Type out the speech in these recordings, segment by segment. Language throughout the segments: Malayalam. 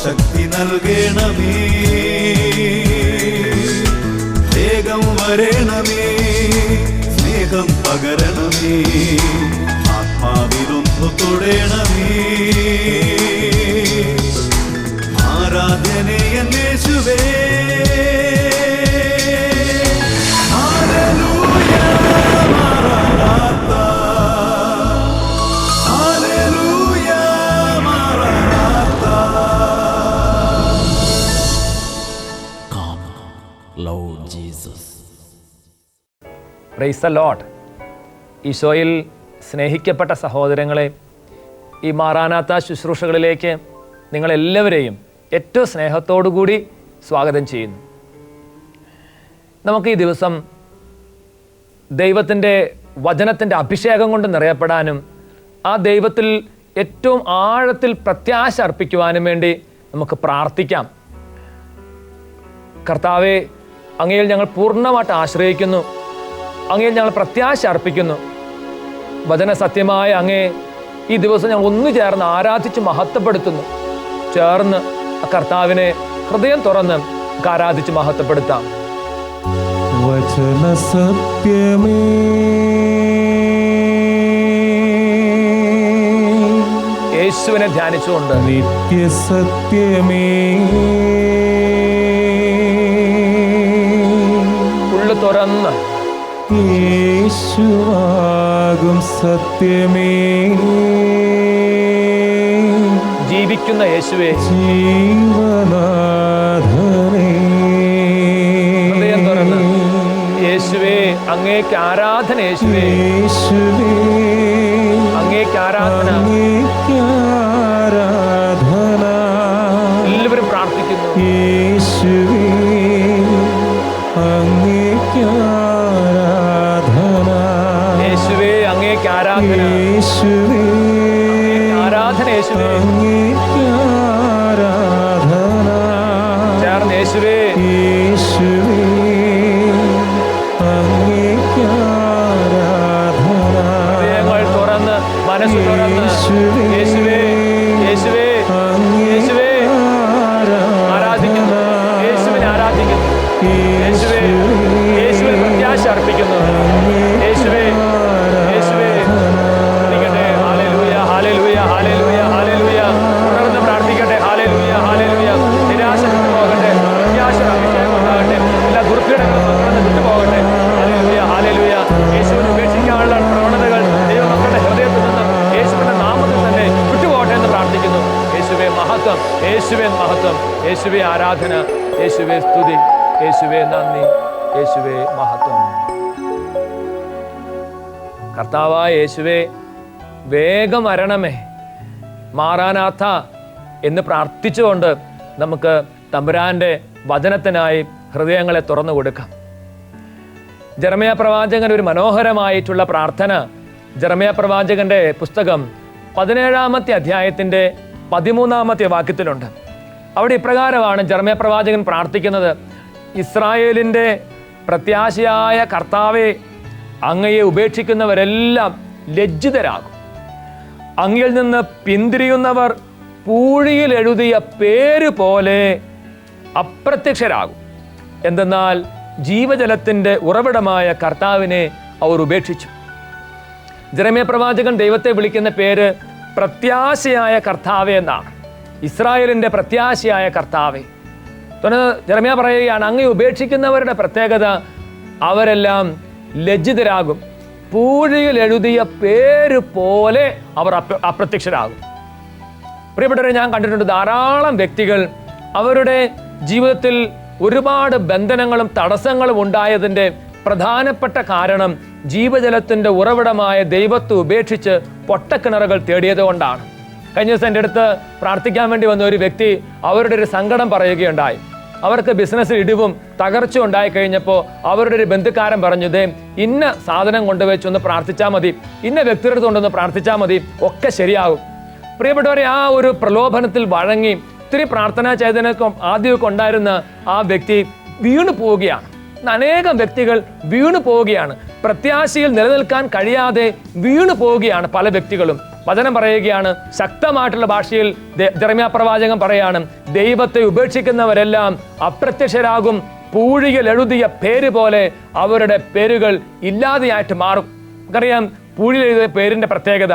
ശക്തി നൽകണമേ, വേഗം വരണമേ, സ്നേഹം പകരണമേ, ആത്മാവിലൊന്നു തൊടണമേ. ആരാധനയെ യേശുവേ, ഹല്ലേലൂയ മാറാനാഥാ, ഹല്ലേലൂയ മാറാനാഥാ. Come, Lord Jesus. Praise the lord. ഈശോയിൽ സ്നേഹിക്കപ്പെട്ട സഹോദരങ്ങളെ, ഈ മാറാനാത്ത ശുശ്രൂഷകളിലേക്ക് നിങ്ങളെല്ലാവരെയും ഏറ്റവും സ്നേഹത്തോടുകൂടി സ്വാഗതം ചെയ്യുന്നു. നമുക്ക് ഈ ദിവസം ദൈവത്തിൻ്റെ വചനത്തിൻ്റെ അഭിഷേകം കൊണ്ട് നിറയപ്പെടാനും ആ ദൈവത്തിൽ ഏറ്റവും ആഴത്തിൽ പ്രത്യാശ അർപ്പിക്കുവാനും വേണ്ടി നമുക്ക് പ്രാർത്ഥിക്കാം. കർത്താവെ, അങ്ങയിൽ ഞങ്ങൾ പൂർണ്ണമായിട്ട് ആശ്രയിക്കുന്നു, അങ്ങയിൽ ഞങ്ങൾ പ്രത്യാശ അർപ്പിക്കുന്നു. വചന സത്യമായ അങ്ങേ ഈ ദിവസം ഞങ്ങൾ ഒന്നു ചേർന്ന് ആരാധിച്ച് മഹത്വപ്പെടുത്തുന്നു. ചേർന്ന് ആ കർത്താവിനെ ഹൃദയം തുറന്ന് ആരാധിച്ച് മഹത്വപ്പെടുത്താം. വചന സത്യമേ, യേശുവിനെ ധ്യാനിച്ചുകൊണ്ട് നിത്യസത്യമേ, ഉള്ളു തുറന്ന് യേശുവാകും സത്യമേ, ജീവിക്കുന്ന യേശുവേ, ജീവനാഥനേ, ഹൃദയം തുറന്ന് യേശുവേ, അങ്ങേക്ക് ആരാധന. യേശുവേ, യേശുവേ, അങ്ങേക്ക് ആരാധന. ആരാധന. എല്ലാവരും പ്രാർത്ഥിക്കുന്നു. യേശുവേ, അങ്ങേക്ക് ആരാധന. യേശുവേ, അങ്ങേക്ക് ആരാധന. യേശുവേ, ആരാധന. യേശുവേ, അങ്ങേക്ക് ആരാധന. ചേർന്ന് യേശുവേ, യേശുവേ, അങ്ങേക്ക് ആരാധന. ഹൃദയങ്ങൾ തുറന്ന് മനസ്സ് തുറന്ന് യേശുവേ, യേശുവേ, യേശുവേ ആരാധിക്കുന്നു. യേശുവിനെ ആരാധിക്കുന്നു. യേശുവേ, യേശുവിന് പ്രത്യാശ അർപ്പിക്കുന്നു. യേശുവേ, യേശുവേ പ്രാർത്ഥിക്കട്ടെ. ഹല്ലേലൂയ, ഹല്ലേലൂയ, ഹല്ലേലൂയ, ഹല്ലേലൂയ. തുടർന്ന് പ്രാർത്ഥിക്കട്ടെ. ഹല്ലേലൂയ, ഹല്ലേലൂയ. നിരാശ വിട്ടുപോകട്ടെ, പ്രത്യാശ അഭിഷേകം ഉണ്ടാകട്ടെ, എല്ലാ ദുർഘടങ്ങളും തുറന്ന് വിട്ടുപോകട്ടെ. Hallelujah, hallelujah. യേശുവിനെ ഉപേക്ഷിക്കാനുള്ള പ്രവണതകൾ ദൈവമക്കളുടെ ഹൃദയത്തിൽ നിന്ന് യേശുവിന്റെ നാമത്തിൽ തന്നെ വിട്ടുപോകട്ടെ എന്ന് പ്രാർത്ഥിക്കുന്നു. യേശുവേ മഹത്വം, യേശുവേ മഹത്വം, യേശുവേ ആരാധന, യേശുവേ സ്തുതി, യേശുവേ നന്ദി, യേശുവേ മഹത്വം. കർത്താവായ യേശുവേ, വേഗം വരണമേ, മാറാനാഥ എന്ന് പ്രാർത്ഥിച്ചുകൊണ്ട് നമുക്ക് തമ്പുരാന്റെ വചനത്തിനായി ഹൃദയങ്ങളെ തുറന്നു കൊടുക്കാം. ജെറമ്യാ പ്രവാചകൻ ഒരു മനോഹരമായിട്ടുള്ള പ്രാർത്ഥന ജെറമ്യാ പ്രവാചകന്റെ പുസ്തകം 17-ാമത്തെ അധ്യായത്തിന്റെ 13-ാമത്തെ വാക്യത്തിലുണ്ട്. അവിടെ ഇപ്രകാരമാണ് ജെറമ്യാ പ്രവാചകൻ പ്രാർത്ഥിക്കുന്നത്: ഇസ്രായേലിൻ്റെ പ്രത്യാശയായ കർത്താവെ, അങ്ങയെ ഉപേക്ഷിക്കുന്നവരെല്ലാം ലജ്ജിതരാകും. അങ്ങിൽ നിന്ന് പിന്തിരിയുന്നവർ പൂഴിയിൽ എഴുതിയ പേര് പോലെ അപ്രത്യക്ഷരാകും. എന്തെന്നാൽ ജീവജലത്തിൻ്റെ ഉറവിടമായ കർത്താവിനെ അവർ ഉപേക്ഷിച്ചു. ജെറമ്യാ പ്രവാചകൻ ദൈവത്തെ വിളിക്കുന്ന പേര് പ്രത്യാശയായ കർത്താവെ എന്നാണ്. ഇസ്രായേലിൻ്റെ പ്രത്യാശയായ കർത്താവെ. ജെറമ്യാ പറയുകയാണ്, അങ്ങയെ ഉപേക്ഷിക്കുന്നവരുടെ പ്രത്യേകത അവരെല്ലാം ലജ്ജിതരാകും. പൂഴിയിൽ എഴുതിയ പേര് പോലെ അവർ അപ്രത്യക്ഷരാകും. പ്രിയപ്പെട്ടവരെ, ഞാൻ കണ്ടിട്ടുണ്ട് ധാരാളം വ്യക്തികൾ അവരുടെ ജീവിതത്തിൽ ഒരുപാട് ബന്ധനങ്ങളും തടസ്സങ്ങളും ഉണ്ടായതിൻ്റെ പ്രധാനപ്പെട്ട കാരണം ജീവജലത്തിൻ്റെ ഉറവിടമായ ദൈവത്തെ ഉപേക്ഷിച്ച് പൊട്ടക്കിണറുകൾ തേടിയത് കൊണ്ടാണ്. കഴിഞ്ഞ ദിവസം എൻ്റെ അടുത്ത് പ്രാർത്ഥിക്കാൻ വേണ്ടി വന്ന ഒരു വ്യക്തി അവരുടെ ഒരു സങ്കടം പറയുകയുണ്ടായി. അവർക്ക് ബിസിനസ്സിൽ ഇടിവും തകർച്ച ഉണ്ടായി കഴിഞ്ഞപ്പോൾ അവരുടെ ഒരു ബന്ധുക്കാരൻ പറഞ്ഞു, ദേ ഇന്ന സാധനം കൊണ്ടുവച്ചൊന്ന് പ്രാർത്ഥിച്ചാൽ മതി, ഇന്ന വ്യക്തിയുടെ അടുത്ത് കൊണ്ടൊന്ന് പ്രാർത്ഥിച്ചാൽ മതി, ഒക്കെ ശരിയാകും. പ്രിയപ്പെട്ടവരെ, ആ ഒരു പ്രലോഭനത്തിൽ വഴങ്ങി ഒത്തിരി പ്രാർത്ഥനാ ചൈതന്യം ആദ്യമൊക്കെ ഉണ്ടായിരുന്ന ആ വ്യക്തി വീണു പോവുകയാണ്. അനേകം വ്യക്തികൾ വീണു പോവുകയാണ്. പ്രത്യാശയിൽ നിലനിൽക്കാൻ കഴിയാതെ വീണു പോവുകയാണ് പല വ്യക്തികളും. വചനം പറയുകയാണ്, ശക്തമായിട്ടുള്ള ഭാഷയിൽ ജെറമ്യാ പ്രവാചകൻ പറയാണ്, ദൈവത്തെ ഉപേക്ഷിക്കുന്നവരെല്ലാം അപ്രത്യക്ഷരാകും, പൂഴിയിൽ എഴുതിയ പേര് പോലെ അവരുടെ പേരുകൾ ഇല്ലാതെയായിട്ട് മാറും. നമുക്കറിയാം പൂഴിയിൽ എഴുതിയ പേരിന്റെ പ്രത്യേകത.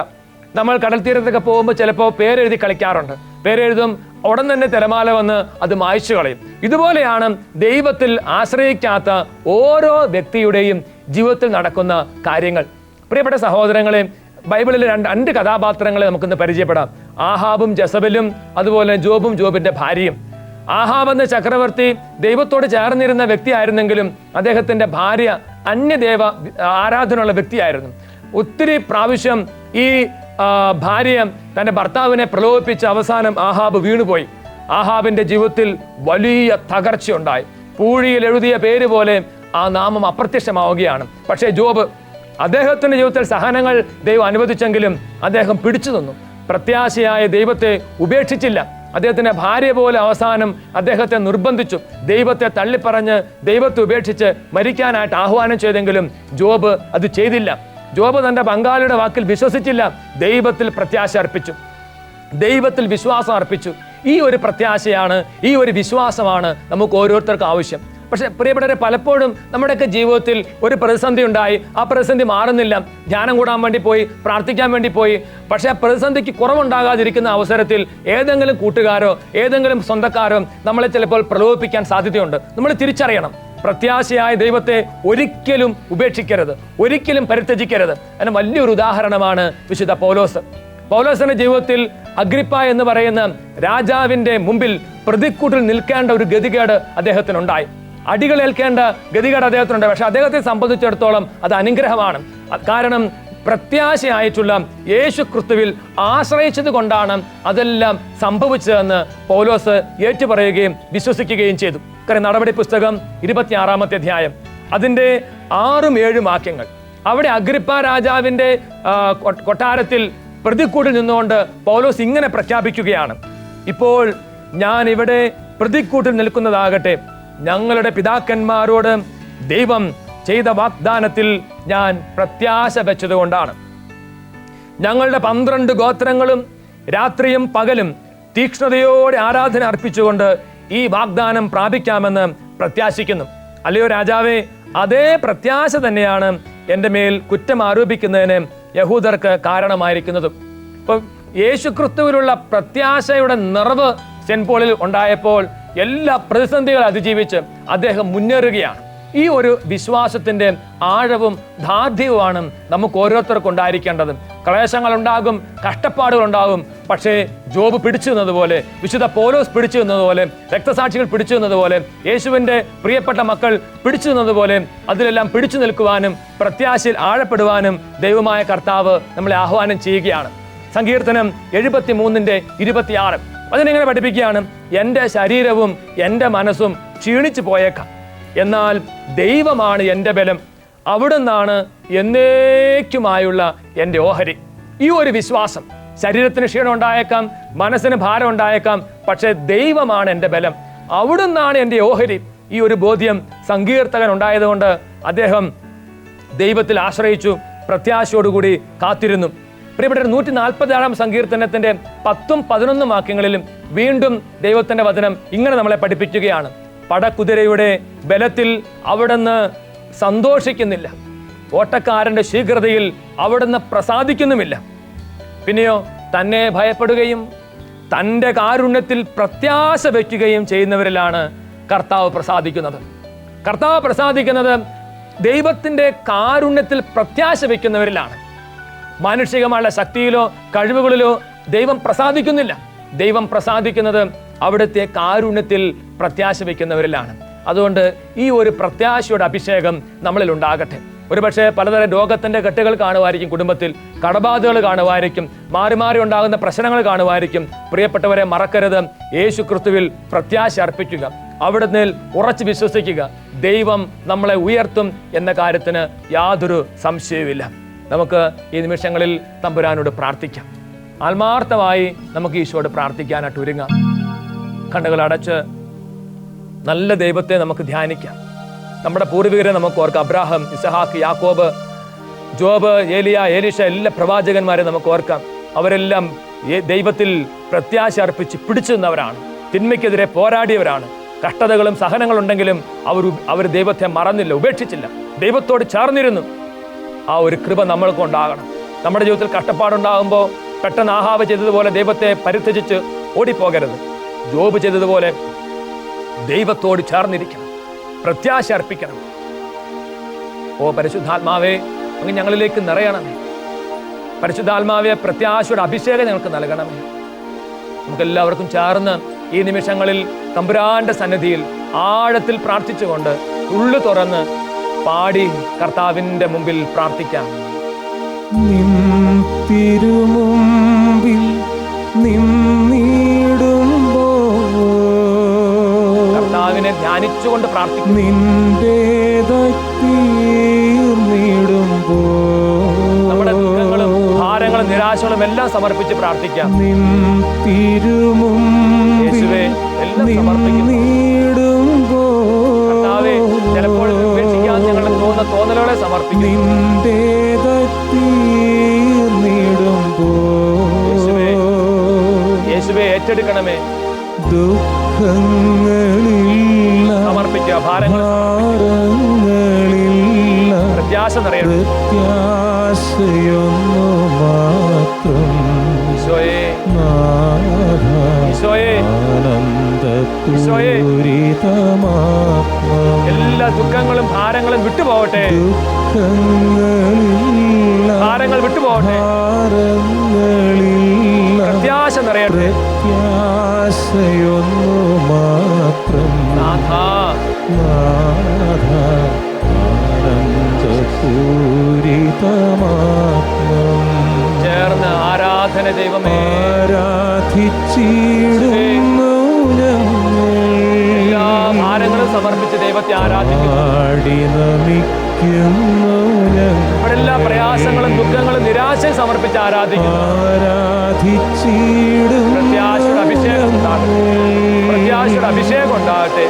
നമ്മൾ കടൽ തീരത്തൊക്കെ പോകുമ്പോൾ ചിലപ്പോൾ പേരെഴുതി കളിക്കാറുണ്ട്. പേരെഴുതും, ഉടൻ തന്നെ തിരമാല വന്ന് അത് മായ്ച്ചു കളയും. ഇതുപോലെയാണ് ദൈവത്തിൽ ആശ്രയിക്കാത്ത ഓരോ വ്യക്തിയുടെയും ജീവിതത്തിൽ നടക്കുന്ന കാര്യങ്ങൾ. പ്രിയപ്പെട്ട സഹോദരങ്ങളെ, ബൈബിളിൽ രണ്ട് കഥാപാത്രങ്ങളെ നമുക്കിന്ന് പരിചയപ്പെടാം. ആഹാബും ജസബലും, അതുപോലെ ജോബും ജോബിന്റെ ഭാര്യയും. ആഹാബ് എന്ന ചക്രവർത്തി ദൈവത്തോട് ചേർന്നിരുന്ന വ്യക്തിയായിരുന്നെങ്കിലും അദ്ദേഹത്തിന്റെ ഭാര്യ അന്യദേവ ആരാധനയുള്ള വ്യക്തിയായിരുന്നു. ഒത്തിരി പ്രാവശ്യം ഈ ഭാര്യ തന്റെ ഭർത്താവിനെ പ്രലോഭിപ്പിച്ച അവസാനം ആഹാബ് വീണുപോയി. ആഹാബിന്റെ ജീവിതത്തിൽ വലിയ തകർച്ചയുണ്ടായി. പൂഴിയിൽ എഴുതിയ പേര് പോലെ ആ നാമം അപ്രത്യക്ഷമാവുകയാണ്. പക്ഷേ ജോബ്, അദ്ദേഹത്തിന്റെ ജീവിതത്തിൽ സഹനങ്ങൾ ദൈവം അനുവദിച്ചെങ്കിലും അദ്ദേഹം പിടിച്ചു നിന്നു. പ്രത്യാശയായ ദൈവത്തെ ഉപേക്ഷിച്ചില്ല. അദ്ദേഹത്തിന്റെ ഭാര്യ പോലെ അവസാനം അദ്ദേഹത്തെ നിർബന്ധിച്ചു. ദൈവത്തെ തള്ളിപ്പറഞ്ഞ് ദൈവത്തെ ഉപേക്ഷിച്ച് മരിക്കാനായിട്ട് ആഹ്വാനം ചെയ്തെങ്കിലും ജോബ് അത് ചെയ്തില്ല. ജോബ് തന്റെ പങ്കാളിയുടെ വാക്കിൽ വിശ്വസിച്ചില്ല. ദൈവത്തിൽ പ്രത്യാശ അർപ്പിച്ചു, ദൈവത്തിൽ വിശ്വാസം അർപ്പിച്ചു. ഈ ഒരു പ്രത്യാശയാണ്, ഈ ഒരു വിശ്വാസമാണ് നമുക്ക് ഓരോരുത്തർക്കും ആവശ്യം. പക്ഷെ പ്രിയപ്പെട്ടവരെ, പലപ്പോഴും നമ്മുടെയൊക്കെ ജീവിതത്തിൽ ഒരു പ്രതിസന്ധി ഉണ്ടായി, ആ പ്രതിസന്ധി മാറുന്നില്ല. ധ്യാനം കൂടാൻ വേണ്ടി പോയി, പ്രാർത്ഥിക്കാൻ വേണ്ടി പോയി, പക്ഷെ ആ പ്രതിസന്ധിക്ക് കുറവുണ്ടാകാതിരിക്കുന്ന അവസരത്തിൽ ഏതെങ്കിലും കൂട്ടുകാരോ ഏതെങ്കിലും സ്വന്തക്കാരോ നമ്മളെ ചിലപ്പോൾ പ്രലോഭിപ്പിക്കാൻ സാധ്യതയുണ്ട്. നമ്മൾ തിരിച്ചറിയണം, പ്രത്യാശയായ ദൈവത്തെ ഒരിക്കലും ഉപേക്ഷിക്കരുത്, ഒരിക്കലും പരിത്യജിക്കരുത്. അതിന് വലിയൊരു ഉദാഹരണമാണ് വിശുദ്ധ പൗലോസ്. പൗലോസിന്റെ ജീവിതത്തിൽ അഗ്രിപ്പ എന്ന് പറയുന്ന രാജാവിന്റെ മുമ്പിൽ പ്രതിക്കൂട്ടിൽ നിൽക്കേണ്ട ഒരു ഗതികേട് അദ്ദേഹത്തിനുണ്ടായി. അടികളേൽക്കേണ്ട ഗതികേട് അദ്ദേഹത്തിനുണ്ടായി. പക്ഷെ അദ്ദേഹത്തെ സംബന്ധിച്ചിടത്തോളം അത് അനുഗ്രഹമാണ്. കാരണം പ്രത്യാശയായിട്ടുള്ള യേശു ക്രിസ്തുവിൽ ആശ്രയിച്ചത് കൊണ്ടാണ് അതെല്ലാം സംഭവിച്ചതെന്ന് പൗലോസ് ഏറ്റുപറയുകയും വിശ്വസിക്കുകയും ചെയ്തു. കാരണം നടപടി പുസ്തകം 26-ാമത്തെ അധ്യായം അതിന്റെ 6-7 വാക്യങ്ങൾ, അവിടെ അഗ്രിപ്പ രാജാവിന്റെ കൊട്ടാരത്തിൽ പ്രതിക്കൂട്ടിൽ നിന്നുകൊണ്ട് പൗലോസ് ഇങ്ങനെ പ്രഖ്യാപിക്കുകയാണ്, ഇപ്പോൾ ഞാൻ ഇവിടെ പ്രതിക്കൂട്ടിൽ നിൽക്കുന്നതാകട്ടെ ഞങ്ങളുടെ പിതാക്കന്മാരോട് ദൈവം ചെയ്ത വാഗ്ദാനത്തിൽ ഞാൻ പ്രത്യാശ വെച്ചതുകൊണ്ടാണ്. ഞങ്ങളുടെ 12 ഗോത്രങ്ങളും രാത്രിയും പകലും തീക്ഷ്ണതയോടെ ആരാധന അർപ്പിച്ചുകൊണ്ട് ഈ വാഗ്ദാനം പ്രാപിക്കാമെന്ന് പ്രത്യാശിക്കുന്നു. അല്ലയോ രാജാവേ, അതേ പ്രത്യാശ തന്നെയാണ് എൻ്റെ മേൽ കുറ്റം ആരോപിക്കുന്നതിന് യഹൂദർക്ക് കാരണമായിരിക്കുന്നതും. ഇപ്പം യേശു ക്രിസ്തുവിലുള്ള പ്രത്യാശയുടെ നിറവ് സെന്റ് പോളിൽ ഉണ്ടായപ്പോൾ എല്ലാ പ്രതിസന്ധികളെ അതിജീവിച്ച് അദ്ദേഹം മുന്നേറുകയാണ്. ഈ ഒരു വിശ്വാസത്തിന്റെ ആഴവും ദാർഢ്യവുമാണ് നമുക്ക് ഓരോരുത്തർക്കും ഉണ്ടായിരിക്കേണ്ടത്. ക്ലേശങ്ങൾ ഉണ്ടാകും, കഷ്ടപ്പാടുകൾ ഉണ്ടാകും. പക്ഷേ ജോബ് പിടിച്ചു നിന്നതുപോലെ, വിശുദ്ധ പൗലോസ് പിടിച്ചു നിന്നതുപോലെ, രക്തസാക്ഷികൾ പിടിച്ചു നിന്നതുപോലെ, യേശുവിന്റെ പ്രിയപ്പെട്ട മക്കൾ പിടിച്ചു നിന്നതുപോലെ അതിലെല്ലാം പിടിച്ചു നിൽക്കുവാനും പ്രത്യാശയിൽ ആഴപ്പെടുവാനും ദൈവമായ കർത്താവ് നമ്മളെ ആഹ്വാനം ചെയ്യുകയാണ്. സങ്കീർത്തനം 73:26 അതിനെങ്ങനെ പഠിപ്പിക്കുകയാണ്, എൻ്റെ ശരീരവും എൻ്റെ മനസ്സും ക്ഷീണിച്ചു പോയേക്കാം, എന്നാൽ ദൈവമാണ് എൻ്റെ ബലം, അവിടുന്നാണ് എന്നേക്കുമായുള്ള എൻ്റെ ഓഹരി. ഈ ഒരു വിശ്വാസം, ശരീരത്തിന് ക്ഷീണം ഉണ്ടായേക്കാം, മനസ്സിന് ഭാരം ഉണ്ടായേക്കാം, പക്ഷേ ദൈവമാണ് എൻ്റെ ബലം, അവിടുന്നാണ് എൻ്റെ ഓഹരി. ഈ ഒരു ബോധ്യം സങ്കീർത്തകൻ ഉണ്ടായതുകൊണ്ട് അദ്ദേഹം ദൈവത്തിൽ ആശ്രയിച്ചു, പ്രത്യാശയോടുകൂടി കാത്തിരുന്നു. പ്രിയപ്പെട്ട 146-ാം സങ്കീർത്തനത്തിന്റെ 10-11 വാക്യങ്ങളിലും വീണ്ടും ദൈവത്തിന്റെ വചനം ഇങ്ങനെ നമ്മളെ പഠിപ്പിക്കുകയാണ്, പടക്കുതിരയുടെ ബലത്തിൽ അവിടുന്ന് സന്തോഷിക്കുന്നില്ല, ഓട്ടക്കാരന്റെ ശീഘ്രതയിൽ അവിടുന്ന് പ്രസാദിക്കുന്നുമില്ല. പിന്നെയോ തന്നെ ഭയപ്പെടുകയും തൻ്റെ കാരുണ്യത്തിൽ പ്രത്യാശ വയ്ക്കുകയും ചെയ്യുന്നവരിലാണ് കർത്താവ് പ്രസാദിക്കുന്നത്. കർത്താവ് പ്രസാദിക്കുന്നത് ദൈവത്തിൻ്റെ കാരുണ്യത്തിൽ പ്രത്യാശ വയ്ക്കുന്നവരിലാണ്. മാനുഷികമായ ശക്തിയിലോ കഴിവുകളിലോ ദൈവം പ്രസാദിക്കുന്നില്ല. ദൈവം പ്രസാദിക്കുന്നത് അവിടുത്തെ കാരുണ്യത്തിൽ പ്രത്യാശ വയ്ക്കുന്നവരിലാണ്. അതുകൊണ്ട് ഈ ഒരു പ്രത്യാശയുടെ അഭിഷേകം നമ്മളിൽ ഉണ്ടാകട്ടെ. ഒരുപക്ഷെ പലതരം രോഗത്തിന്റെ കെട്ടുകൾ കാണുമായിരിക്കും, കുടുംബത്തിൽ കടബാധകൾ കാണുമായിരിക്കും, മാറി മാറി ഉണ്ടാകുന്ന പ്രശ്നങ്ങൾ കാണുമായിരിക്കും. പ്രിയപ്പെട്ടവരെ, മറക്കരുത്, യേശു ക്രിസ്തുവിൽ പ്രത്യാശ അർപ്പിക്കുക, അവിടുന്ന് ഉറച്ചു വിശ്വസിക്കുക. ദൈവം നമ്മളെ ഉയർത്തും എന്ന കാര്യത്തിന് യാതൊരു സംശയവുമില്ല. നമുക്ക് ഈ നിമിഷങ്ങളിൽ തമ്പുരാനോട് പ്രാർത്ഥിക്കാം. ആത്മാർത്ഥമായി നമുക്ക് ഈശോയോട് പ്രാർത്ഥിക്കാനായിട്ട് ഒരുങ്ങാം. കണ്ണുകൾ അടച്ച് നല്ല ദൈവത്തെ നമുക്ക് ധ്യാനിക്കാം. നമ്മുടെ പൂർവികരെ നമുക്ക് ഓർക്കാം. അബ്രാഹാം, ഇസഹാക്ക്, യാക്കോബ്, ജോബ്, ഏലിയ, ഏലീഷ, എല്ലാ പ്രവാചകന്മാരെ നമുക്ക് ഓർക്കാം. അവരെല്ലാം ദൈവത്തിൽ പ്രത്യാശ അർപ്പിച്ച് പിടിച്ചു നിന്നവരാണ്. തിന്മയ്ക്കെതിരെ പോരാടിയവരാണ്. കഷ്ടതകളും സഹനങ്ങളുണ്ടെങ്കിലും അവർ ദൈവത്തെ മറന്നില്ല, ഉപേക്ഷിച്ചില്ല, ദൈവത്തോട് ചേർന്നിരുന്നു. ആ ഒരു കൃപ നമ്മൾക്ക് ഉണ്ടാകണം. നമ്മുടെ ജീവിതത്തിൽ കഷ്ടപ്പാടുണ്ടാകുമ്പോൾ പെട്ടെന്ന് ആഹാബ് ചെയ്തതുപോലെ ദൈവത്തെ പരിത്യജിച്ച് ഓടിപ്പോകരുത്. ജോബ് ചെയ്തതുപോലെ ദൈവത്തോട് ചേർന്നിരിക്കണം, പ്രത്യാശ അർപ്പിക്കണം. ഓ പരിശുദ്ധാത്മാവേ, അങ്ങ് ഞങ്ങളിലേക്ക് നിറയണമേ. പരിശുദ്ധാത്മാവെ, പ്രത്യാശയുടെ അഭിഷേകം ഞങ്ങൾക്ക് നൽകണമേ. നമുക്കെല്ലാവർക്കും ചേർന്ന് ഈ നിമിഷങ്ങളിൽ തമ്പുരാന്റെ സന്നിധിയിൽ ആഴത്തിൽ പ്രാർത്ഥിച്ചുകൊണ്ട് ഉള്ളു തുറന്ന് പാടി കർത്താവിന്റെ മുമ്പിൽ പ്രാർത്ഥിക്കാം. നിൻ തിരുമുമ്പിൽ നിന്നിടുമ്പോൾ കർത്താവിനെ ധ്യാനിച്ചുകൊണ്ട് പ്രാർത്ഥിക്കും. നമ്മുടെ ദുഃഖങ്ങളും ഭാരങ്ങളും നിരാശകളും എല്ലാം സമർപ്പിച്ച് പ്രാർത്ഥിക്കാം. നിൻ തിരുമുമ്പിൽ എല്ലാം സമർപ്പിക്കുന്നു. കർത്താവേ, ചിലപ്പോൾ ഉപേക്ഷിക്കാൻ ഞങ്ങളുടെ തോന്നലുകളെ സമർപ്പിക്കും. യേശുവേ, ഏറ്റെടുക്കണമേ. ദുഃഖങ്ങളില്ല, സമർപ്പിക്കുക. ഭാരങ്ങൾ പ്രത്യാശ നിറയണം. പ്രത്യാശയൊന്നു മാത്രം ഈശോയെ, ഈശോയെ, ആനന്ദപൂരിതമാത്മം എല്ലാ ദുഃഖങ്ങളും ഭാരങ്ങളും വിട്ടുപോകട്ടെ. ഭാരങ്ങൾ വിട്ടുപോകട്ടെ. പ്രത്യാശ നിറയട്ടെ. പ്രത്യാശയൊന്നു മാത്രം നാഥാ, ആനന്ദപൂരിതമാത്മം ചേർന്ന് ആരാധന ദൈവമേ. ആരാധിച്ചിടുന്നു എല്ലാ ഭാരങ്ങളും സമർപ്പിച്ച് ദൈവത്തെ ആരാധിക്കുന്നു. ഇവിടെ എല്ലാ പ്രയാസങ്ങളും ദുഃഖങ്ങളും നിരാശയും സമർപ്പിച്ച് ആരാധിക്കുന്നു. പ്രത്യാശയുടെ അഭിഷേകം ഉണ്ടാകട്ടെ. പ്രത്യാശയുടെ അഭിഷേകം ഉണ്ടാകട്ടെ.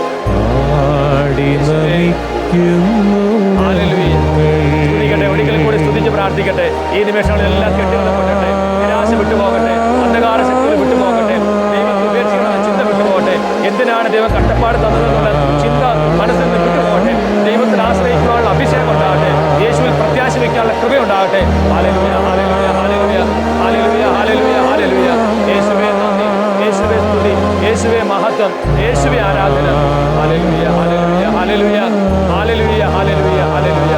ഒരിക്കൽ കൂടി സ്തുതിച്ച് പ്രാർത്ഥിക്കട്ടെ. ഈ നിമിഷങ്ങളിൽ എല്ലാം കെട്ടിടപ്പെടട്ടെ. നിരാശ വിട്ടുപോകട്ടെ. അന്ധകാര ശക്തികൾ വിട്ടുപോകട്ടെ. ദൈവത്തെ ഉപേക്ഷിക്കുന്ന ചിന്ത വിട്ടുപോകട്ടെ. എന്തിനാണ് ദൈവം കഷ്ടപ്പാട് തന്നതെന്നുള്ള ചിന്ത മനസ്സിൽ നിന്ന് വിട്ടുപോകട്ടെ. ദൈവത്തിൽ ആശ്രയിക്കുവാനുള്ള അഭിഷേകം ഉണ്ടാകട്ടെ. യേശുവിൽ പ്രത്യാശ വയ്ക്കാനുള്ള കൃപ ഉണ്ടാകട്ടെ. ഹല്ലേലൂയ, ഹല്ലേലൂയ, ഹല്ലേലൂയ, ഹല്ലേലൂയ, ഹല്ലേലൂയ, ഹല്ലേലൂയ. യേശുവേ നന്ദി, യേശുവേ സ്തുതി, യേശുവേ മഹത്വം, യേശുവേ ആരാധന. ഹല്ലേലൂയ, ഹല്ലേലൂയ, ഹല്ലേലൂയ, ഹല്ലേലൂയ, ഹല്ലേലൂയ, ഹല്ലേലൂയ.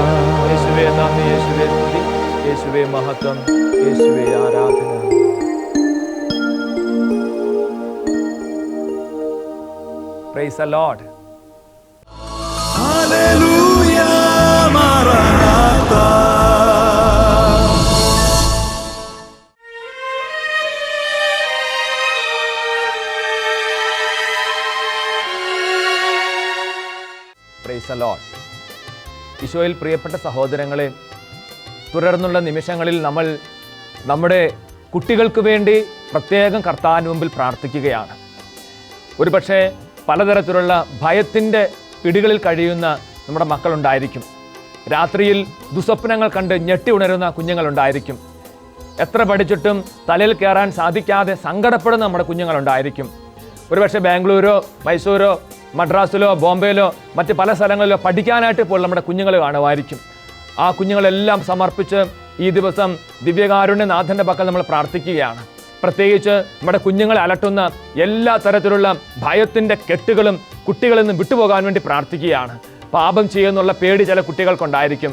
യേശുവേ നന്ദി, യേശുവേ സ്തുതി, യേശുവേ മഹത്വം, യേശുവേ ആരാധന. Praise the Lord. Hallelujah, Maranatha. Praise the Lord. ഈശോയിൽ പ്രിയപ്പെട്ട സഹോദരങ്ങളെ, തുടർന്നുള്ള നിമിഷങ്ങളിൽ നമ്മൾ നമ്മുടെ കുട്ടികൾക്ക് വേണ്ടി പ്രത്യേകം കർത്താവിന് മുമ്പിൽ പ്രാർത്ഥിക്കുകയാണ്. ഒരുപക്ഷെ പലതരത്തിലുള്ള ഭയത്തിൻ്റെ പിടികളിൽ കഴിയുന്ന നമ്മുടെ മക്കളുണ്ടായിരിക്കും. രാത്രിയിൽ ദുസ്വപ്നങ്ങൾ കണ്ട് ഞെട്ടി ഉണരുന്ന കുഞ്ഞുങ്ങളുണ്ടായിരിക്കും. എത്ര പഠിച്ചിട്ടും തലയിൽ കയറാൻ സാധിക്കാതെ സങ്കടപ്പെടുന്ന നമ്മുടെ കുഞ്ഞുങ്ങളുണ്ടായിരിക്കും. ഒരുപക്ഷെ ബാംഗ്ലൂരോ മൈസൂരോ മദ്രാസിലോ ബോംബെയിലോ മറ്റ് പല സ്ഥലങ്ങളിലോ പഠിക്കാനായിട്ട് ഇപ്പോൾ നമ്മുടെ കുഞ്ഞുങ്ങൾ കാണുമായിരിക്കും. ആ കുഞ്ഞുങ്ങളെല്ലാം സമർപ്പിച്ച് ഈ ദിവസം ദിവ്യകാരുണ്യനാഥൻ്റെ പക്കൽ നമ്മൾ പ്രാർത്ഥിക്കുകയാണ്. പ്രത്യേകിച്ച് നമ്മുടെ കുഞ്ഞുങ്ങളെ അലട്ടുന്ന എല്ലാ തരത്തിലുള്ള ഭയത്തിൻ്റെ കെട്ടുകളും കുട്ടികളിൽ നിന്ന് വിട്ടുപോകാൻ വേണ്ടി പ്രാർത്ഥിക്കുകയാണ്. പാപം ചെയ്യുന്നുള്ള പേടി ചില കുട്ടികൾക്കുണ്ടായിരിക്കും.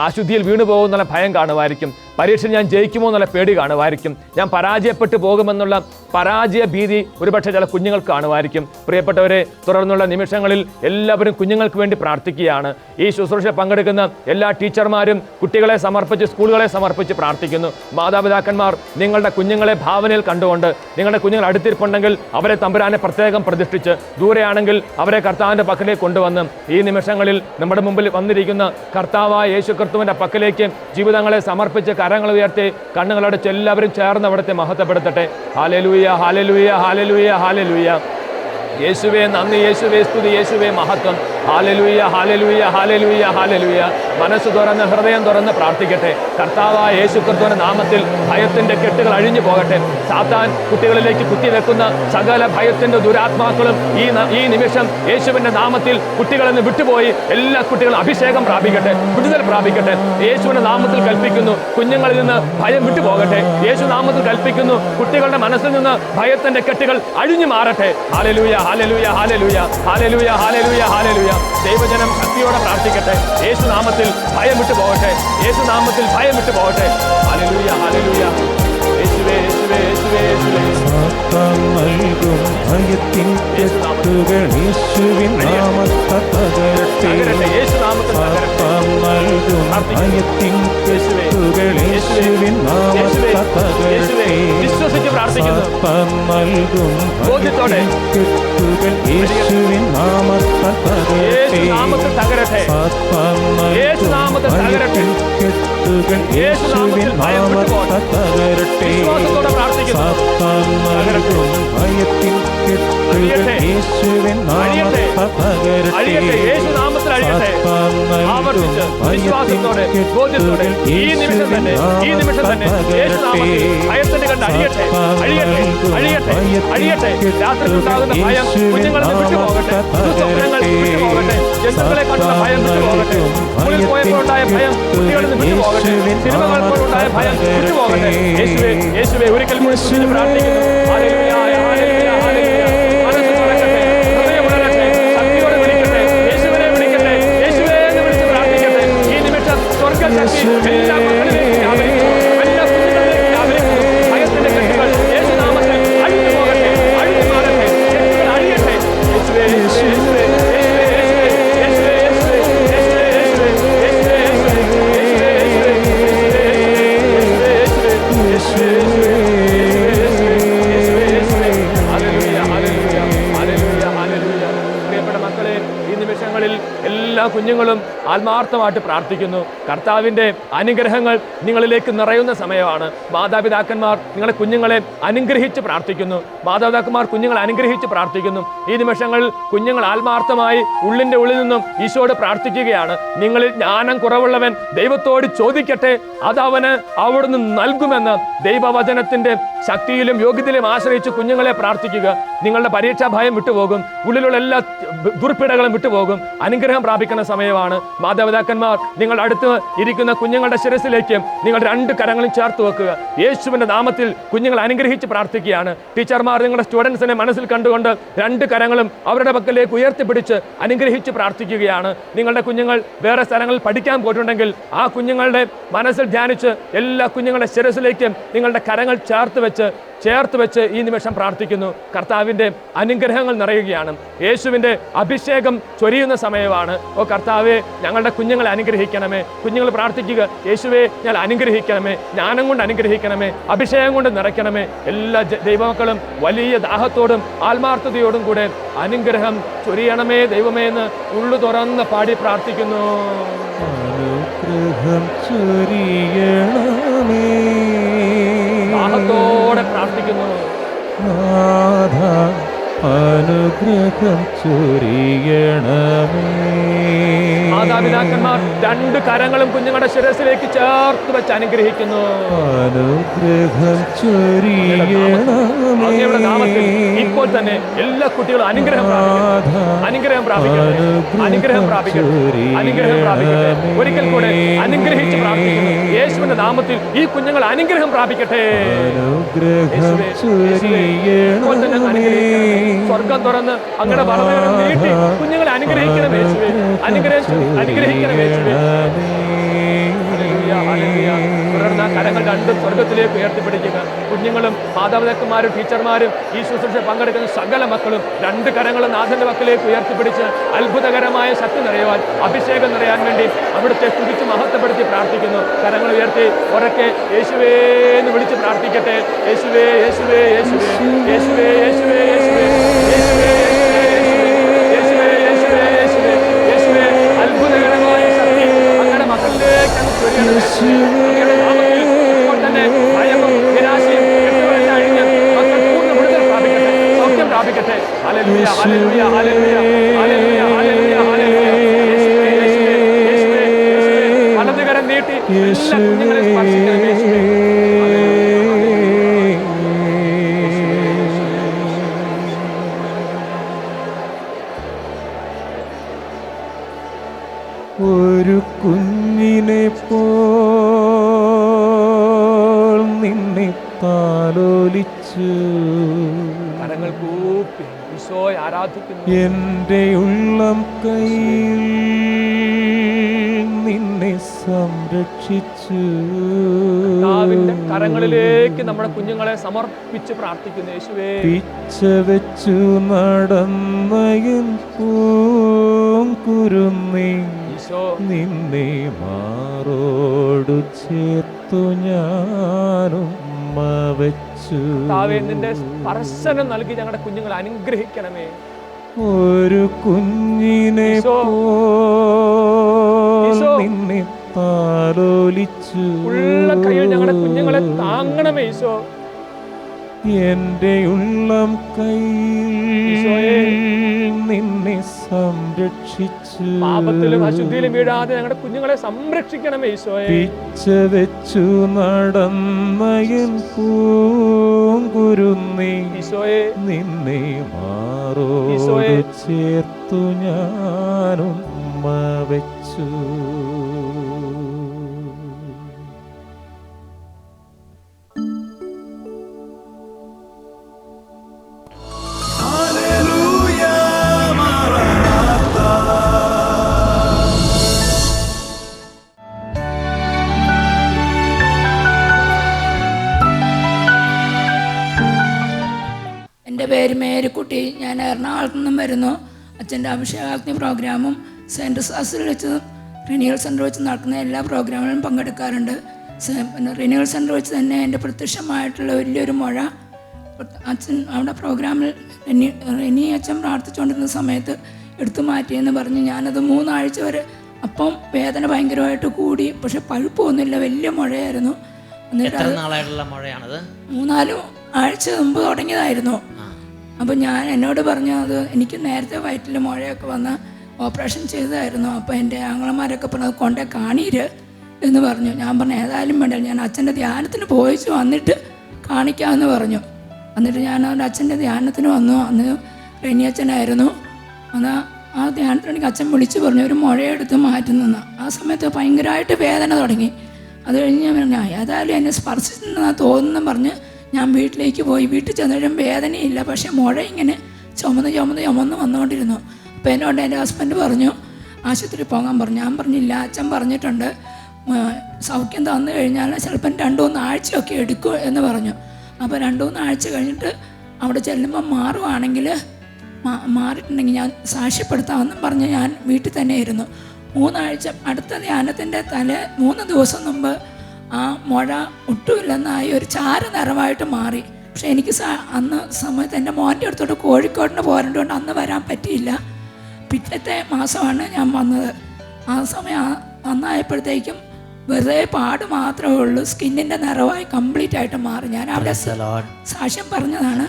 അശുദ്ധിയിൽ വീണു പോകുന്നുള്ള ഭയം കാണുമായിരിക്കും. പരീക്ഷയിൽ ഞാൻ ജയിക്കുമോ എന്നുള്ള പേടി കാണുമായിരിക്കും. ഞാൻ പരാജയപ്പെട്ടു പോകുമെന്നുള്ള പരാജയ ഭീതി ഒരുപക്ഷെ ചില കുഞ്ഞുങ്ങൾക്ക് കാണുമായിരിക്കും. പ്രിയപ്പെട്ടവരെ, തുടർന്നുള്ള നിമിഷങ്ങളിൽ എല്ലാവരും കുഞ്ഞുങ്ങൾക്ക് വേണ്ടി പ്രാർത്ഥിക്കുകയാണ്. ഈ ശുശ്രൂഷ പങ്കെടുക്കുന്ന എല്ലാ ടീച്ചർമാരും കുട്ടികളെ സമർപ്പിച്ച് സ്കൂളുകളെ സമർപ്പിച്ച് പ്രാർത്ഥിക്കുന്നു. മാതാപിതാക്കന്മാർ നിങ്ങളുടെ കുഞ്ഞുങ്ങളെ ഭാവനയിൽ കണ്ടുകൊണ്ട് നിങ്ങളുടെ കുഞ്ഞുങ്ങൾ അടുത്തിരിപ്പുണ്ടെങ്കിൽ അവരെ തമ്പുരാനെ പ്രത്യേകം പ്രതിഷ്ഠിച്ച്, ദൂരെയാണെങ്കിൽ അവരെ കർത്താവിൻ്റെ പക്കലേക്ക് കൊണ്ടുവന്ന് ഈ നിമിഷങ്ങളിൽ നമ്മുടെ മുമ്പിൽ വന്നിരിക്കുന്ന കർത്താവായ യേശു ക്രിസ്തുവിൻ്റെ പക്കലേക്ക് ജീവിതങ്ങളെ സമർപ്പിച്ച് കരങ്ങൾ ഉയർത്തി കണ്ണുകളടച്ച് എല്ലാവരും ചേർന്ന് അവിടുത്തെ മഹത്വപ്പെടുത്തട്ടെ. ഹല്ലേലൂയ, ഹല്ലേലൂയ, ഹല്ലേലൂയ, ഹല്ലേലൂയ. യേശുവേ നന്ദി, യേശുവേ സ്തുതി, യേശുവേ മഹത്വം. ഹാലലൂയ ഹാലലൂയ ഹാലലൂയ ഹാലലൂയ. മനസ്സ് തുറന്ന് ഹൃദയം തുറന്ന് പ്രാർത്ഥിക്കട്ടെ. കർത്താവായ യേശുക്രിസ്തുവിന്റെ നാമത്തിൽ ഭയത്തിന്റെ കെട്ടുകൾ അഴിഞ്ഞു പോകട്ടെ. സാത്താൻ കുട്ടികളിലേക്ക് കുത്തിവെക്കുന്ന സകല ഭയത്തിന്റെ ദുരാത്മാക്കളും ഈ നിമിഷം യേശുവിന്റെ നാമത്തിൽ കുട്ടികളിൽ നിന്ന് വിട്ടുപോയി എല്ലാ കുട്ടികളും അഭിഷേകം പ്രാപിക്കട്ടെ, വിടുതൽ പ്രാപിക്കട്ടെ. യേശുവിന്റെ നാമത്തിൽ കൽപ്പിക്കുന്നു, കുഞ്ഞുങ്ങളിൽ നിന്ന് ഭയം വിട്ടുപോകട്ടെ. യേശു നാമത്തിൽ കൽപ്പിക്കുന്നു, കുട്ടികളുടെ മനസ്സിൽ നിന്ന് ഭയത്തിന്റെ കെട്ടുകൾ അഴിഞ്ഞു മാറട്ടെ. ഹല്ലേലൂയ ഹല്ലേലൂയ ഹല്ലേലൂയ ഹല്ലേലൂയ ഹല്ലേലൂയ ഹല്ലേലൂയ. ദൈവജനം ശക്തിയോടെ പ്രാർത്ഥിക്കട്ടെ. യേശു നാമത്തിൽ ഭയം വിട്ടുപോകട്ടെ. യേശു നാമത്തിൽ ഭയം വിട്ടുപോകട്ടെ. ഹല്ലേലൂയ ഹല്ലേലൂയ. യേശുവേ യേശുവേ യേശുവേ യേശുവേ. സാത്താൻ നൽകും ഭയത്തിൻ കെട്ടുകൾ യേശുവിൻ നാമത്തിൽ തകരട്ടെ. സാത്താൻ നൽകും ഭയത്തിൻ കെട്ടുകൾ യേശുവിൻ നാമത്തിൽ തകരട്ടെ. വിശ്വസിച്ച് പ്രാർത്ഥിക്കുന്നു. സാത്താൻ നൽകും ഭയത്തിൻ കെട്ടുകൾ യേശുവിൻ നാമത്തിൽ തകരട്ടെ. സാത്താൻ നൽകും ഭയത്തിൻ കെട്ടുകൾ യേശുവിൻ നാമത്തിൽ തകരട്ടെ. സാത്താൻ നൽകും ഭയത്തിൻ കെട്ടുകൾ യേശുവിൻ നാമത്തിൽ തകരട്ടെ. സാത്താൻ നൽകും ഭയത്തിൻ കെട്ടുകൾ യേശുവിൻ നാമത്തിൽ തകരട്ടെ. ഭയത്തിന്റെ കണ്ട് അഴിയട്ടെ അഴിയട്ടെ അഴിയട്ടെ അഴിയട്ടെ. രാത്രിയിലുണ്ടാകുന്ന ഭയം കുഞ്ഞുങ്ങളിൽ നിന്ന് വിട്ടുപോകട്ടെ. ദുസ്വപ്നങ്ങൾ വിട്ടുപോകട്ടെ. ജന്തുക്കളെ കണ്ടുള്ള ഭയം വിട്ടുപോകട്ടെ. സ്കൂളിൽ പോയപ്പോഴുണ്ടായ ഭയം കുട്ടികളിൽ നിന്ന് വിട്ടുപോകട്ടെ. സിനിമകൾ പോലുണ്ടായ ഭയം വിട്ടുപോകട്ടെ. യേശുവേ യേശുവേ ഒരിക്കൽ കൂടി പ്രാർത്ഥിക്കുന്നു. ഹല്ലേലൂയ ഹല്ലേലൂയ ഹല്ലേലൂയ. മനസ്സ് തുറക്കട്ടെ, ഹൃദയം ഉണരട്ടെ, ശക്തിയോടെ വിളിക്കട്ടെ. യേശുവിനെ വിളിക്കട്ടെ, യേശുവേ എന്ന് വിളിച്ച് പ്രാർത്ഥിക്കട്ടെ. ഈ നിമിഷം സ്വർഗ്ഗശക്തി എല്ലാ മക്കളിലേക്ക് വ്യാപരിക്കുന്നു, എല്ലാ കുഞ്ഞുങ്ങളിലേക്ക് വ്യാപരിക്കുന്നു. ഭയത്തിന്റെ കെട്ടുകൾ യേശുനാമത്തിൽ അഴിഞ്ഞു പോകട്ടെ, അഴിഞ്ഞു മാറട്ടെ, കെട്ടുകൾ അഴിയട്ടെ. യേശുവേ യേശുവേ യേശുവേ എല്ലാ കുഞ്ഞുങ്ങളും ആത്മാർത്ഥമായിട്ട് പ്രാർത്ഥിക്കുന്നു. കർത്താവിൻ്റെ അനുഗ്രഹങ്ങൾ നിങ്ങളിലേക്ക് നിറയുന്ന സമയമാണ്. മാതാപിതാക്കന്മാർ നിങ്ങളെ കുഞ്ഞുങ്ങളെ അനുഗ്രഹിച്ച് പ്രാർത്ഥിക്കുന്നു. മാതാപിതാക്കന്മാർ കുഞ്ഞുങ്ങളെ അനുഗ്രഹിച്ച് പ്രാർത്ഥിക്കുന്നു. ഈ നിമിഷങ്ങളിൽ കുഞ്ഞുങ്ങൾ ആത്മാർത്ഥമായി ഉള്ളിൻ്റെ ഉള്ളിൽ നിന്നും ഈശോയോട് പ്രാർത്ഥിക്കുകയാണ്. നിങ്ങളിൽ ജ്ഞാനം കുറവുള്ളവൻ ദൈവത്തോട് ചോദിക്കട്ടെ, അതവന് അവിടുന്ന് നൽകുമെന്ന് ദൈവവചനത്തിൻ്റെ ശക്തിയിലും യോഗ്യതയിലും ആശ്രയിച്ച് കുഞ്ഞുങ്ങളെ പ്രാർത്ഥിക്കുക. നിങ്ങളുടെ പരീക്ഷാ ഭയം വിട്ടുപോകും, ഉള്ളിലുള്ള എല്ലാ ദുർപ്പിടകളും വിട്ടുപോകും. അനുഗ്രഹം പ്രാപിക്കുന്ന സമയമാണ്. മാതാപിതാക്കന്മാർ നിങ്ങൾ അടുത്ത് ഇരിക്കുന്ന കുഞ്ഞുങ്ങളുടെ ശിരസിലേക്ക് നിങ്ങൾ രണ്ട് കരങ്ങളും ചേർത്ത് വെക്കുക. യേശുവിന്റെ നാമത്തിൽ കുഞ്ഞുങ്ങൾ അനുഗ്രഹിച്ച് പ്രാർത്ഥിക്കുകയാണ്. ടീച്ചർമാർ നിങ്ങളുടെ സ്റ്റുഡൻസിനെ മനസ്സിൽ കണ്ടുകൊണ്ട് രണ്ട് കരങ്ങളും അവരുടെ പക്കലേക്ക് ഉയർത്തിപ്പിടിച്ച് അനുഗ്രഹിച്ച് പ്രാർത്ഥിക്കുകയാണ്. നിങ്ങളുടെ കുഞ്ഞുങ്ങൾ വേറെ സ്ഥലങ്ങളിൽ പഠിക്കാൻ പോയിട്ടുണ്ടെങ്കിൽ ആ കുഞ്ഞുങ്ങളുടെ മനസ്സിൽ ധ്യാനിച്ച് എല്ലാ കുഞ്ഞുങ്ങളുടെ ശിരസിലേക്കും നിങ്ങളുടെ കരങ്ങൾ ചേർത്ത് വെച്ച് ഈ നിമിഷം പ്രാർത്ഥിക്കുന്നു. കർത്താവിൻ്റെ അനുഗ്രഹങ്ങൾ നിറയുകയാണ്. യേശുവിൻ്റെ അഭിഷേകം ചൊരിയുന്ന സമയമാണ്. ഓ കർത്താവേ, ഞങ്ങളുടെ കുഞ്ഞുങ്ങളെ അനുഗ്രഹിക്കണമേ. കുഞ്ഞുങ്ങൾ പ്രാർത്ഥിക്കുക, യേശുവേ ഞാൻ അനുഗ്രഹിക്കണമേ, ജ്ഞാനം കൊണ്ട് അനുഗ്രഹിക്കണമേ, അഭിഷേകം കൊണ്ട് നിറയ്ക്കണമേ. എല്ലാ ദൈവമക്കളും വലിയ ദാഹത്തോടും ആത്മാർത്ഥതയോടും കൂടെ അനുഗ്രഹം ചൊരിയണമേ ദൈവമേ എന്ന് ഉള്ളു തുറന്ന് പാടി പ്രാർത്ഥിക്കുന്നു. അനുഗ്രഹം ചൊരിയണമേ, ദാഹത്തോടെ പ്രാർത്ഥിക്കുന്നു. നാഥ അനുഗ്രഹം ചൊരിയണമേ. മാതാപിതാക്കന്മാർ രണ്ട് കരങ്ങളും കുഞ്ഞുങ്ങളുടെ ശിരസിലേക്ക് ചേർത്ത് വെച്ച് അനുഗ്രഹിക്കുന്നു. അനുഗ്രഹം ചൊരിയണമേ. ഇപ്പോൾ തന്നെ എല്ലാ കുട്ടികളും അനുഗ്രഹം പ്രാപിക്കട്ടെ, അനുഗ്രഹം പ്രാപിക്കട്ടെ, അനുഗ്രഹം പ്രാപിക്കട്ടെ, അനുഗ്രഹം പ്രാപിക്കട്ടെ. ഒരിക്കൽ കൂടെ അനുഗ്രഹിച്ച് പ്രാർത്ഥിക്കുന്നു. യേശുവിന്റെ നാമത്തിൽ ഈ കുഞ്ഞുങ്ങൾ അനുഗ്രഹം പ്രാപിക്കട്ടെ. ഇപ്പോൾ തന്നെ അനുഗ്രഹിക്കണം. സ്വർഗം തുറന്ന് അങ്ങയുടെ വലതുകരം നീട്ടി കുഞ്ഞുങ്ങളെ അനുഗ്രഹിക്കണം യേശുവേ. അനുഗ്രഹിക്കണം യേശുവേ. തുടർന്ന് കരങ്ങൾ രണ്ടും സ്വർഗത്തിലേക്ക് ഉയർത്തിപ്പിടിക്കുക. കുഞ്ഞുങ്ങളും മാതാപിതാക്കന്മാരും ടീച്ചർമാരും ഈ ശുശ്രൂഷ പങ്കെടുക്കുന്ന സകല മക്കളും രണ്ട് കരങ്ങളും നാഥന്റെ മക്കളിലേക്ക് ഉയർത്തിപ്പിടിച്ച് അത്ഭുതകരമായ ശക്തി നിറയുവാൻ, അഭിഷേകം നിറയാൻ വേണ്ടി അവിടുത്തെ സ്തുതിച്ച് മഹത്വപ്പെടുത്തി പ്രാർത്ഥിക്കുന്നു. കരങ്ങൾ ഉയർത്തി ഉറക്കെ യേശുവേ എന്ന് വിളിച്ച് പ്രാർത്ഥിക്കട്ടെ. യേശുവേ യേശുവേ യേശുവേ യേശുവേ യേശുവേ യേശുവേ അത്ഭുതകരമായ ശക്തി അങ്ങനെ മക്കളിലേക്ക് അങ്ങ് തന്നെ ഭയവും നിരാശയും അഴിഞ്ഞ് മക്കൾ പൂർണ്ണ വിടുതൽ പ്രാപിക്കട്ടെ, സൗഖ്യം പ്രാപിക്കട്ടെ. ഹല്ലേലൂയ ഹല്ലേലൂയ ഹല്ലേലൂയ ഹല്ലേലൂയ ഹല്ലേലൂയ ഹല്ലേലൂയ. എല്ലാ കുഞ്ഞുങ്ങളെ സ്പർശിക്കണമേ യേശുവേ. ഒരു കുഞ്ഞിനെ പോൽ നിന്നെ താലോലിച്ചു കരങ്ങൾ കൂപ്പി ഈശോയെ ആരാധിക്കുന്നു. എൻ്റെ ഉള്ളം കയ്യിൽ നിന്നെ സംരക്ഷിച്ചു. കർത്താവിന്റെ കരങ്ങളിലേക്ക് നമ്മുടെ കുഞ്ഞുങ്ങളെ സമർപ്പിച്ച് പ്രാർത്ഥിക്കുന്നു യേശുവേ. പിച്ച വെച്ചു നടന്നയൻ പൂങ്കുരുന്നേ, ഈശോ നിന്നെ മാറോടു ചേർത്തു ഞാനുമ്മ വെച്ചു. കർത്താവേ, നിന്റെ സ്പർശനം നൽകി ഞങ്ങളുടെ കുഞ്ഞുങ്ങളെ അനുഗ്രഹിക്കണമേ. ഒരു കുഞ്ഞിനെ ഈശോ, പോൽ ഈശോ, നിന്നെ താലോലിച്ചു. ഉള്ള കയ്യിൽ ഞങ്ങളുടെ കുഞ്ഞുങ്ങളെ താങ്ങണമേ ഈശോ. എൻ്റെ ഉള്ളം ഈശോയെ, കയ്യിൽ നിന്നെ സംരക്ഷിച്ചു. പാപത്തിലും അശുദ്ധിയിലും വീഴാതെ ഞങ്ങളുടെ കുഞ്ഞുങ്ങളെ സംരക്ഷിക്കണമേ ഈശോയെ. പിച്ച വെച്ചു നടന്നയൻ പൂങ്കുരുന്നേ, ഈശോയെ, നിന്നെ മാറോട് ഈശോയെ, ചേർത്തു ഞാനുമ്മ വെച്ചു. Hallelujah, Maranatha. എൻ്റെ പേര് മേരിക്കുട്ടി. ഞാൻ എറണാകുളത്ത് നിന്നും വരുന്നു. അച്ഛൻ്റെ അഭിഷേകാഗ്നി പ്രോഗ്രാമും സെൻറ്റ് സാസിൽ വെച്ച് റിന്യൂവൽ സെൻറ്റർ വെച്ച് നടക്കുന്ന എല്ലാ പ്രോഗ്രാമിലും പങ്കെടുക്കാറുണ്ട്. പിന്നെ റിന്യൂവൽ സെൻറ്റർ വെച്ച് തന്നെ എൻ്റെ പ്രത്യക്ഷമായിട്ടുള്ള വലിയൊരു മുഴ അച്ഛൻ അവിടെ പ്രോഗ്രാമിൽ റിനി അച്ഛൻ പ്രാർത്ഥിച്ചുകൊണ്ടിരുന്ന സമയത്ത് എടുത്തു മാറ്റിയെന്ന് പറഞ്ഞ് ഞാനത് 3 ആഴ്ച വരെ, അപ്പം വേദന ഭയങ്കരമായിട്ട് കൂടി, പക്ഷെ പഴുപ്പൊന്നുമില്ല, വലിയ മുഴയായിരുന്നു. എന്നിട്ട് എത്ര നാളായിട്ടുള്ള മുഴയാണത്? 3-4 ആഴ്ച മുമ്പ് തുടങ്ങിയതായിരുന്നു. അപ്പോൾ ഞാൻ എന്നോട് പറഞ്ഞു അത് എനിക്ക് നേരത്തെ വയറ്റിൽ മുഴയൊക്കെ വന്ന് ഓപ്പറേഷൻ ചെയ്തതായിരുന്നു. അപ്പോൾ എൻ്റെ ആങ്ങളമാരൊക്കെ പറഞ്ഞു കൊണ്ടേ കാണിര് എന്ന് പറഞ്ഞു. ഞാൻ പറഞ്ഞു ഏതായാലും വേണ്ട, ഞാൻ അച്ഛൻ്റെ ധ്യാനത്തിന് പോയിച്ച് വന്നിട്ട് കാണിക്കാമെന്ന് പറഞ്ഞു. എന്നിട്ട് ഞാൻ അവൻ്റെ അച്ഛൻ്റെ ധ്യാനത്തിന് വന്നു. അന്ന് റെനി അച്ഛനായിരുന്നു. അന്ന് ആ ധ്യാനത്തിനെനിക്ക് അച്ഛൻ വിളിച്ച് പറഞ്ഞു ഒരു മുഴയെടുത്ത് മാറ്റുന്നെന്ന്. ആ സമയത്ത് ഭയങ്കരമായിട്ട് വേദന തുടങ്ങി. അത് കഴിഞ്ഞ് ഞാൻ പറഞ്ഞു ഏതായാലും എന്നെ സ്പർശിച്ചെന്നാണ് തോന്നുന്നു പറഞ്ഞ് ഞാൻ വീട്ടിലേക്ക് പോയി. വീട്ടിൽ ചെന്നിട്ടും വേദനയില്ല, പക്ഷേ മുഴ ഇങ്ങനെ ചുമന്ന് വന്നുകൊണ്ടിരുന്നു. അപ്പോൾ എന്നോട് എൻ്റെ ഹസ്ബൻഡ് പറഞ്ഞു ആശുപത്രി പോകാൻ പറഞ്ഞു. ഞാൻ പറഞ്ഞില്ല, അച്ഛൻ പറഞ്ഞിട്ടുണ്ട് സൗഖ്യം തന്നു കഴിഞ്ഞാൽ ചിലപ്പം 2-3 ആഴ്ചയൊക്കെ എടുക്കും എന്ന് പറഞ്ഞു. അപ്പോൾ 2-3 ആഴ്ച കഴിഞ്ഞിട്ട് അവിടെ ചെല്ലുമ്പോൾ മാറുവാണെങ്കിൽ മാറിയിട്ടുണ്ടെങ്കിൽ ഞാൻ സാക്ഷ്യപ്പെടുത്താമെന്നും പറഞ്ഞ് ഞാൻ വീട്ടിൽ തന്നെ ഇരുന്നു. 3 ആഴ്ച അടുത്ത ധ്യാനത്തിൻ്റെ 3 ദിവസം മുമ്പ് ആ മുഴ ഒട്ടുമില്ലെന്നായി ഒരു ചാര നിറമായിട്ട് മാറി. പക്ഷെ എനിക്ക് അന്ന് സമയത്ത് എൻ്റെ മോൻ്റെ അടുത്തോട്ട് കോഴിക്കോടിന് പോരേണ്ടതുകൊണ്ട് അന്ന് വരാൻ പറ്റിയില്ല. പിറ്റത്തെ മാസമാണ് ഞാൻ വന്നത്. ആ സമയം അന്നായപ്പോഴത്തേക്കും വെറുതെ പാട് മാത്രമേ ഉള്ളൂ, സ്കിന്നിൻ്റെ നിറവായി കംപ്ലീറ്റ് ആയിട്ട് മാറി. ഞാൻ അവിടെ സാക്ഷ്യം പറഞ്ഞതാണ്.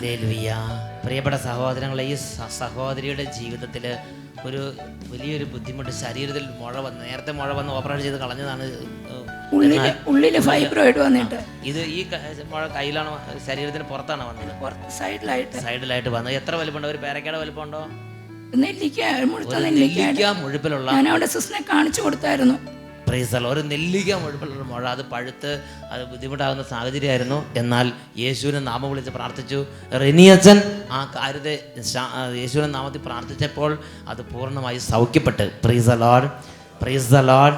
പ്രിയപ്പെട്ട സഹോദരങ്ങളെ, ഈ സഹോദരിയുടെ ജീവിതത്തിൽ ഒരു വലിയൊരു ബുദ്ധിമുട്ട്, ശരീരത്തിൽ മുഴ വന്ന്, നേരത്തെ മുഴ വന്ന് ഓപ്പറേഷൻ ചെയ്ത് കളഞ്ഞതാണ്. ഉള്ളില് ഫൈബ്രോയിഡ് വന്നിട്ട് ഇത് ഈ മുഴ കയ്യിലാണ്, ശരീരത്തിന് പുറത്താണ് വന്നത്, സൈഡിലായിട്ട് വന്നത്. എത്ര വലുപ്പമുണ്ടോ? ഒരു പേരക്കയുടെ വലുപ്പമുണ്ടോ? നെല്ലിക്ക മുഴുപ്പിലുള്ള. ഞാൻ അവിടെ സിസ്റ്ററിനെ കാണിച്ചു കൊടുത്തായിരുന്നു. ഒരു നെല്ലിക്ക മുഴുപ്പിലുള്ള മുഴ, അത് പഴുത്ത് അത് ബുദ്ധിമുട്ടാകുന്ന സാഹചര്യമായിരുന്നു. എന്നാൽ യേശുവിനെ നാമം വിളിച്ച് പ്രാർത്ഥിച്ചു. റിനിയച്ചൻ ആ കാര്യത്തെ യേശുവിനെ നാമത്തിൽ പ്രാർത്ഥിച്ചപ്പോൾ അത് പൂർണ്ണമായി സൗഖ്യപ്പെട്ട്. Praise the lord, praise the Lord.